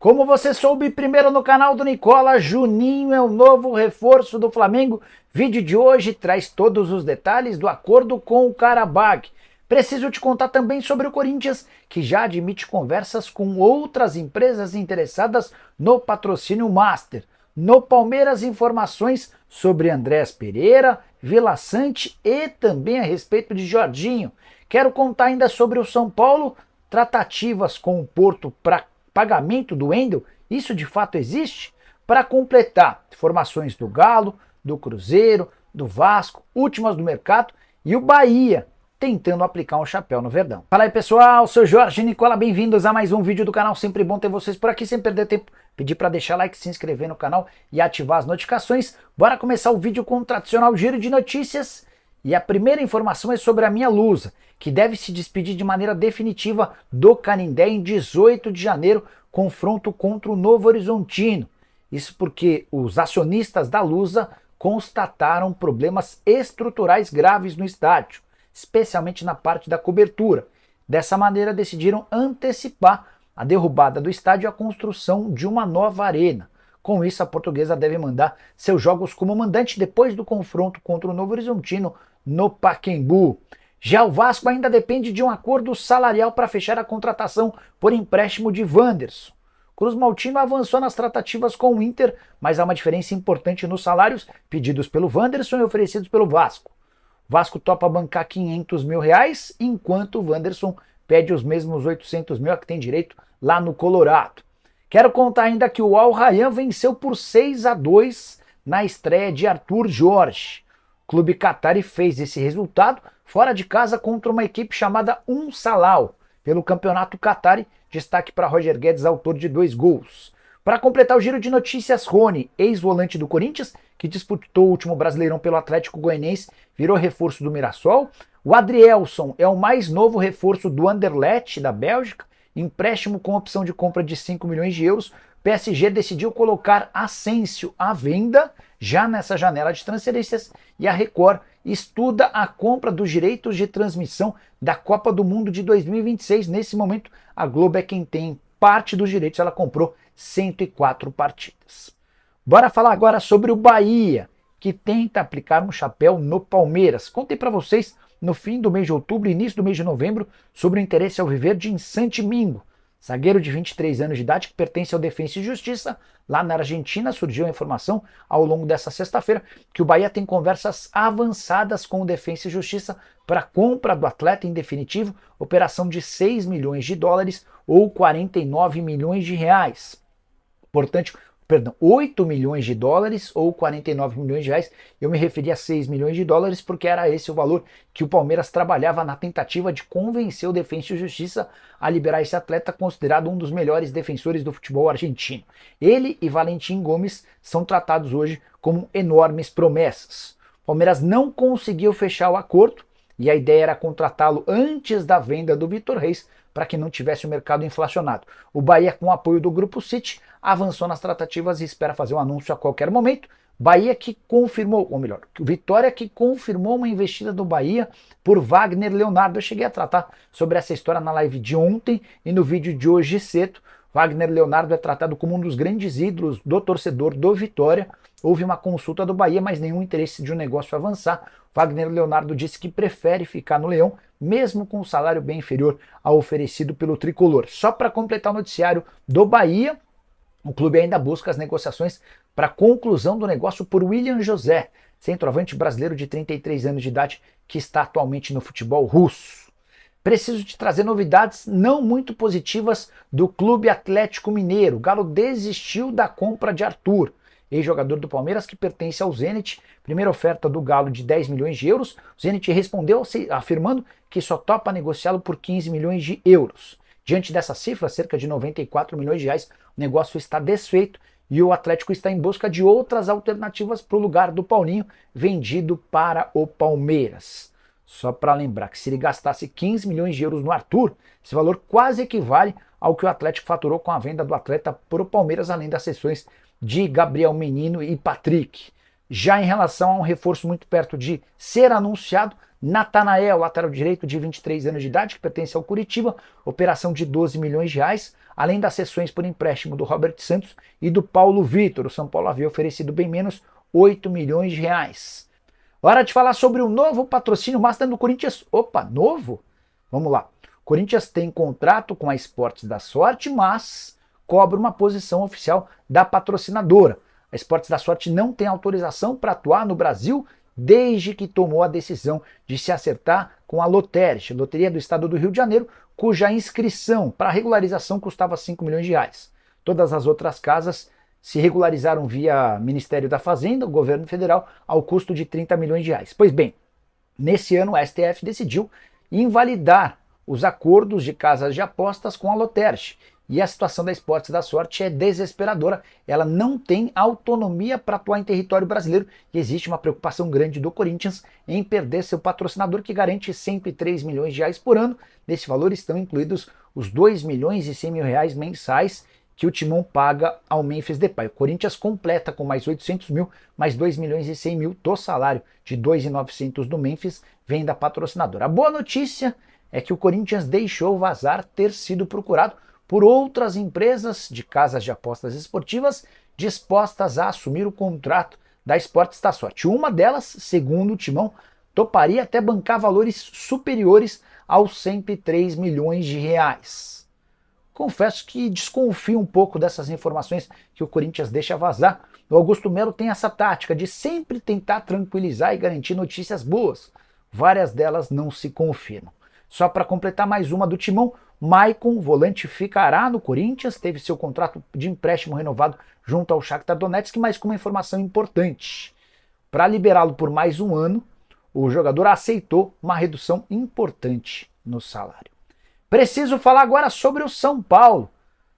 Como você soube primeiro no canal do Nicola, Juninho é o novo reforço do Flamengo. Vídeo de hoje traz todos os detalhes do acordo com o Karabag. Preciso te contar também sobre o Corinthians, que já admite conversas com outras empresas interessadas no patrocínio Master. No Palmeiras, informações sobre Andrés Pereira, Vila Sante e também a respeito de Jorginho. Quero contar ainda sobre o São Paulo, tratativas com o Porto para pagamento do Wendel, isso de fato existe? Para completar, informações do Galo, do Cruzeiro, do Vasco, últimas do mercado e o Bahia, tentando aplicar um chapéu no Verdão. Fala aí pessoal, sou Jorge Nicola, bem-vindos a mais um vídeo do canal, sempre bom ter vocês por aqui, sem perder tempo, pedir para deixar like, se inscrever no canal e ativar as notificações. Bora começar o vídeo com o tradicional giro de notícias. E a primeira informação é sobre a Minha Lusa, que deve se despedir de maneira definitiva do Canindé em 18 de janeiro, confronto contra o Novo Horizontino. Isso porque os acionistas da Lusa constataram problemas estruturais graves no estádio, especialmente na parte da cobertura. Dessa maneira decidiram antecipar a derrubada do estádio e a construção de uma nova arena. Com isso, a Portuguesa deve mandar seus jogos como mandante depois do confronto contra o Novo Horizontino no Pacaembu. Já o Vasco ainda depende de um acordo salarial para fechar a contratação por empréstimo de Wanderson. Cruz Maltino avançou nas tratativas com o Inter, mas há uma diferença importante nos salários pedidos pelo Wanderson e oferecidos pelo Vasco. O Vasco topa bancar R$500 mil, enquanto o Wanderson pede os mesmos 800 mil a que tem direito lá no Colorado. Quero contar ainda que o Al Rayyan venceu por 6-2 na estreia de Arthur Jorge. O clube Qatari fez esse resultado fora de casa contra uma equipe chamada Salal, pelo campeonato Qatari, destaque para Roger Guedes, autor de 2 gols. Para completar o giro de notícias, Rony, ex-volante do Corinthians, que disputou o último Brasileirão pelo Atlético Goianiense, virou reforço do Mirassol. O Adrielson é o mais novo reforço do Anderlecht, da Bélgica, empréstimo com opção de compra de 5 milhões de euros. PSG decidiu colocar Asensio à venda já nessa janela de transferências e a Record estuda a compra dos direitos de transmissão da Copa do Mundo de 2026. Nesse momento, a Globo é quem tem parte dos direitos, ela comprou 104 partidas. Bora falar agora sobre o Bahia, que tenta aplicar um chapéu no Palmeiras. Contei para vocês no fim do mês de outubro e início do mês de novembro sobre o interesse alviverde em Santi Mingo, zagueiro de 23 anos de idade que pertence ao Defensa e Justiça. Lá na Argentina surgiu a informação ao longo dessa sexta-feira que o Bahia tem conversas avançadas com o Defensa e Justiça para a compra do atleta em definitivo, operação de 6 milhões de dólares ou 49 milhões de reais. Portanto, 8 milhões de dólares ou 49 milhões de reais. Eu me referi a 6 milhões de dólares porque era esse o valor que o Palmeiras trabalhava na tentativa de convencer o Defensa e Justiça a liberar esse atleta considerado um dos melhores defensores do futebol argentino. Ele e Valentim Gomes são tratados hoje como enormes promessas. O Palmeiras não conseguiu fechar o acordo e a ideia era contratá-lo antes da venda do Vitor Reis para que não tivesse o mercado inflacionado. O Bahia, com o apoio do Grupo City, avançou nas tratativas e espera fazer um anúncio a qualquer momento. Bahia que confirmou, ou melhor, Vitória que confirmou uma investida do Bahia por Wagner Leonardo. Eu cheguei a tratar sobre essa história na live de ontem e no vídeo de hoje cedo. Wagner Leonardo é tratado como um dos grandes ídolos do torcedor do Vitória. Houve uma consulta do Bahia, mas nenhum interesse de um negócio avançar. Wagner Leonardo disse que prefere ficar no Leão, mesmo com um salário bem inferior ao oferecido pelo tricolor. Só para completar o noticiário do Bahia, o clube ainda busca as negociações para a conclusão do negócio por William José, centroavante brasileiro de 33 anos de idade, que está atualmente no futebol russo. Preciso te trazer novidades não muito positivas do Clube Atlético Mineiro. O Galo desistiu da compra de Arthur, ex-jogador do Palmeiras que pertence ao Zenit. Primeira oferta do Galo de 10 milhões de euros. O Zenit respondeu afirmando que só topa negociá-lo por 15 milhões de euros. Diante dessa cifra, cerca de 94 milhões de reais, o negócio está desfeito e o Atlético está em busca de outras alternativas para o lugar do Paulinho, vendido para o Palmeiras. Só para lembrar que se ele gastasse 15 milhões de euros no Arthur, esse valor quase equivale ao que o Atlético faturou com a venda do atleta para o Palmeiras, além das cessões de Gabriel Menino e Patrick. Já em relação a um reforço muito perto de ser anunciado, Natanael, lateral direito de 23 anos de idade, que pertence ao Curitiba, operação de 12 milhões de reais, além das cessões por empréstimo do Robert Santos e do Paulo Vitor. O São Paulo havia oferecido bem menos, 8 milhões de reais. Hora de falar sobre o novo patrocínio master do Corinthians. Opa, novo? Vamos lá. O Corinthians tem contrato com a Esportes da Sorte, mas cobra uma posição oficial da patrocinadora. A Esportes da Sorte não tem autorização para atuar no Brasil desde que tomou a decisão de se acertar com a Lotérica, Loteria do Estado do Rio de Janeiro, cuja inscrição para regularização custava 5 milhões de reais. Todas as outras casas se regularizaram via Ministério da Fazenda, o governo federal, ao custo de 30 milhões de reais. Pois bem, nesse ano o STF decidiu invalidar os acordos de casas de apostas com a Lotérica. E a situação da Esportes da Sorte é desesperadora. Ela não tem autonomia para atuar em território brasileiro e existe uma preocupação grande do Corinthians em perder seu patrocinador, que garante 103 milhões de reais por ano. Nesse valor estão incluídos os 2 milhões e 100 mil reais mensais que o Timão paga ao Memphis Depay. O Corinthians completa com mais 800 mil, mais 2 milhões e 100 mil do salário de 2.900 do Memphis vem da patrocinadora. A boa notícia é que o Corinthians deixou vazar ter sido procurado por outras empresas de casas de apostas esportivas dispostas a assumir o contrato da Esportes da Sorte. Uma delas, segundo o Timão, toparia até bancar valores superiores aos 103 milhões de reais. Confesso que desconfio um pouco dessas informações que o Corinthians deixa vazar. O Augusto Melo tem essa tática de sempre tentar tranquilizar e garantir notícias boas. Várias delas não se confirmam. Só para completar mais uma do Timão, Maicon, volante, ficará no Corinthians, teve seu contrato de empréstimo renovado junto ao Shakhtar Donetsk, mas com uma informação importante. Para liberá-lo por mais um ano, o jogador aceitou uma redução importante no salário. Preciso falar agora sobre o São Paulo.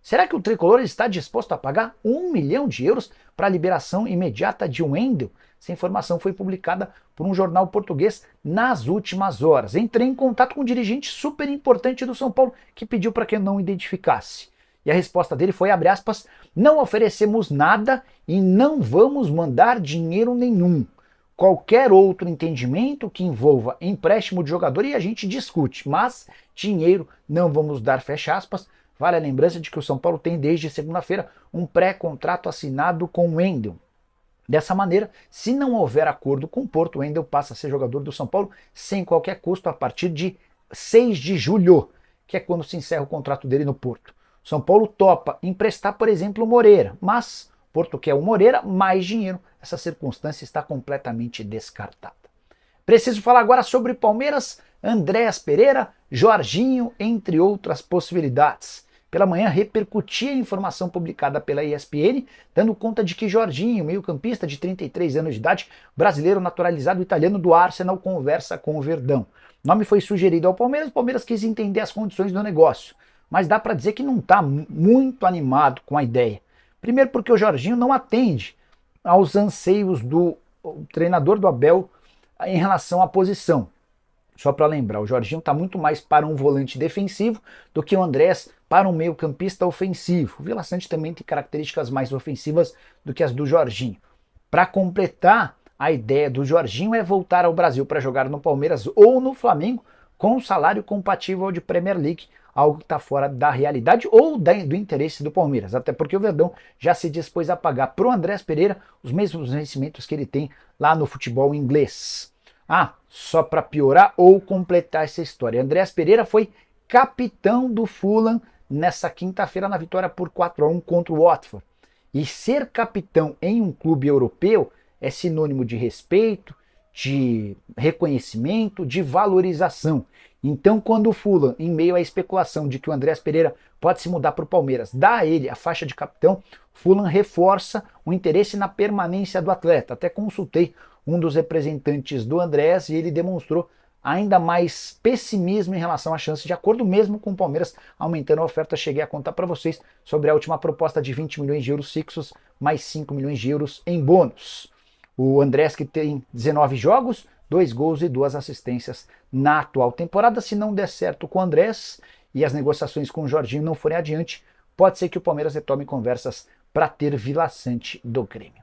Será que o tricolor está disposto a pagar 1 milhão de euros para a liberação imediata de Wendel? Essa informação foi publicada por um jornal português nas últimas horas. Entrei em contato com um dirigente super importante do São Paulo que pediu para que eu não identificasse. E a resposta dele foi, abre aspas, não oferecemos nada e não vamos mandar dinheiro nenhum. Qualquer outro entendimento que envolva empréstimo de jogador e a gente discute, mas dinheiro não vamos dar, fecha aspas. Vale a lembrança de que o São Paulo tem desde segunda-feira um pré-contrato assinado com o Wendel. Dessa maneira, se não houver acordo com o Porto, o Wendel passa a ser jogador do São Paulo sem qualquer custo a partir de 6 de julho, que é quando se encerra o contrato dele no Porto. O São Paulo topa emprestar, por exemplo, o Moreira, mas o Porto quer o Moreira mais dinheiro. Essa circunstância está completamente descartada. Preciso falar agora sobre Palmeiras, Andréas Pereira, Jorginho, entre outras possibilidades. Pela manhã repercutia a informação publicada pela ESPN, dando conta de que Jorginho, meio-campista de 33 anos de idade, brasileiro naturalizado italiano do Arsenal, conversa com o Verdão. O nome foi sugerido ao Palmeiras, o Palmeiras quis entender as condições do negócio, mas dá para dizer que não está muito animado com a ideia. Primeiro porque o Jorginho não atende aos anseios do treinador do Abel em relação à posição. Só para lembrar, o Jorginho está muito mais para um volante defensivo do que o Andrés para um meio-campista ofensivo. O Vila Sante também tem características mais ofensivas do que as do Jorginho. Para completar, a ideia do Jorginho é voltar ao Brasil para jogar no Palmeiras ou no Flamengo com um salário compatível ao de Premier League, algo que está fora da realidade ou do interesse do Palmeiras, até porque o Verdão já se dispôs a pagar para o Andrés Pereira os mesmos vencimentos que ele tem lá no futebol inglês. Só para piorar ou completar essa história, Andrés Pereira foi capitão do Fulham nessa quinta-feira na vitória por 4-1 contra o Watford. E ser capitão em um clube europeu é sinônimo de respeito, de reconhecimento, de valorização. Então, quando o Fulham, em meio à especulação de que o Andrés Pereira pode se mudar para o Palmeiras, dá a ele a faixa de capitão, o Fulham reforça o interesse na permanência do atleta. Até consultei um dos representantes do Andrés e ele demonstrou ainda mais pessimismo em relação à chance de acordo mesmo com o Palmeiras aumentando a oferta. Cheguei a contar para vocês sobre a última proposta de 20 milhões de euros fixos, mais 5 milhões de euros em bônus. O Andrés, que tem 19 jogos, 2 gols e 2 assistências na atual temporada. Se não der certo com o Andrés e as negociações com o Jorginho não forem adiante, pode ser que o Palmeiras retome conversas para ter Vila Sante do Grêmio.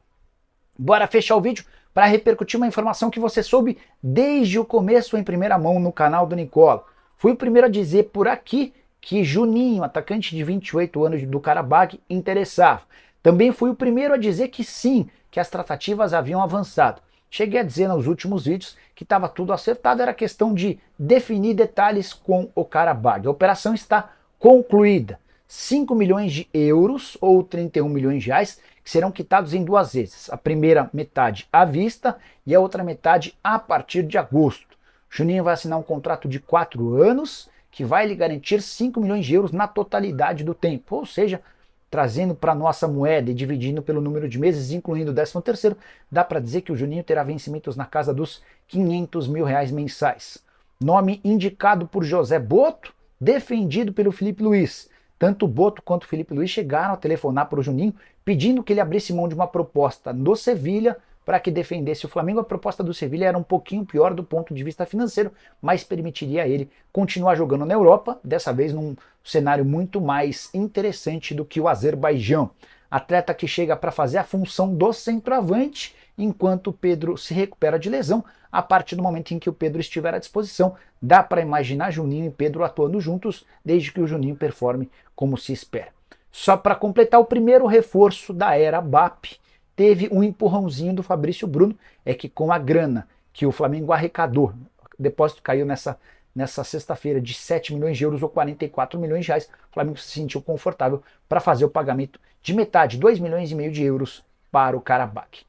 Bora fechar o vídeo para repercutir uma informação que você soube desde o começo em primeira mão no canal do Nicola. Fui o primeiro a dizer por aqui que Juninho, atacante de 28 anos do Karabakh, interessava. Também fui o primeiro a dizer que sim, que as tratativas haviam avançado. Cheguei a dizer nos últimos vídeos que estava tudo acertado, era questão de definir detalhes com o Karabakh. A operação está concluída. 5 milhões de euros ou 31 milhões de reais que serão quitados em duas vezes. A primeira metade à vista e a outra metade a partir de agosto. Juninho vai assinar um contrato de 4 anos que vai lhe garantir 5 milhões de euros na totalidade do tempo, ou seja, trazendo para nossa moeda e dividindo pelo número de meses, incluindo o 13º, dá para dizer que o Juninho terá vencimentos na casa dos 500 mil reais mensais. Nome indicado por José Boto, defendido pelo Felipe Luiz. Tanto o Boto quanto o Felipe Luiz chegaram a telefonar para o Juninho pedindo que ele abrisse mão de uma proposta do Sevilha para que defendesse o Flamengo. A proposta do Sevilha era um pouquinho pior do ponto de vista financeiro, mas permitiria a ele continuar jogando na Europa, dessa vez num cenário muito mais interessante do que o Azerbaijão. Atleta que chega para fazer a função do centroavante, enquanto o Pedro se recupera de lesão. A partir do momento em que o Pedro estiver à disposição, dá para imaginar Juninho e Pedro atuando juntos, desde que o Juninho performe como se espera. Só para completar, o primeiro reforço da era BAP teve um empurrãozinho do Fabrício Bruno, é que com a grana que o Flamengo arrecadou, o depósito caiu nessa sexta-feira de 7 milhões de euros ou 44 milhões de reais, o Flamengo se sentiu confortável para fazer o pagamento de metade, 2 milhões e meio de euros para o Karabakh.